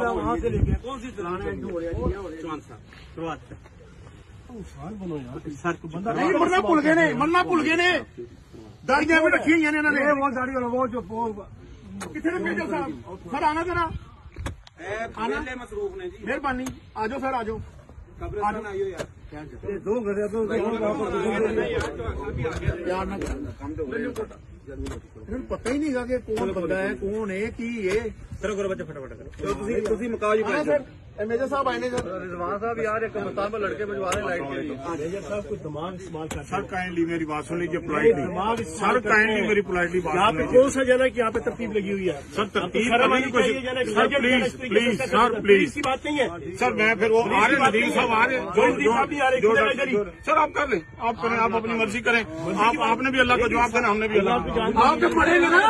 वहाँ से लेके कौन सी चलाना है हो रहा है चौहान साहब शुरुआत सर बंदा नहीं मरना भुल गए ने दाड़ियां भी रखी हुई ने वो दाड़ी वाला वो जो कितने भेजो सर आना जरा मसरूफ ने जी मेहरबानी आ जाओ सर आ जाओ कब्रिस्तान आइयो यार 2 घंटे पता ही नहीं गा कि कौन बंदा है कौन है की है करो करो बच्चे फटाफट करो मुकाओ जी सर मेजर साहब आए सर रिजवान साहब यार एक मुताबिक लड़के भिजवा रहे लाइट के लिए मेजर साहब कोई दिमाग इस्तेमाल कर सर काइंडली मेरी बात सुन लीजिए पोलाइटली दिमाग सर काइंडली मेरी पोलाइटली बात यहाँ पे कौन सा जगह की यहाँ पे तरतीब लगी हुई है सर तरतीब प्लीज सर प्लीज की बात नहीं है सर मैं फिर वो आ रहे नदीम साहब आ रहे सर आप कर लें आप करें आप अपनी मर्जी करें आपने भी अल्लाह को जवाब देना हमने भी अल्लाह आपके पढ़ेगा ना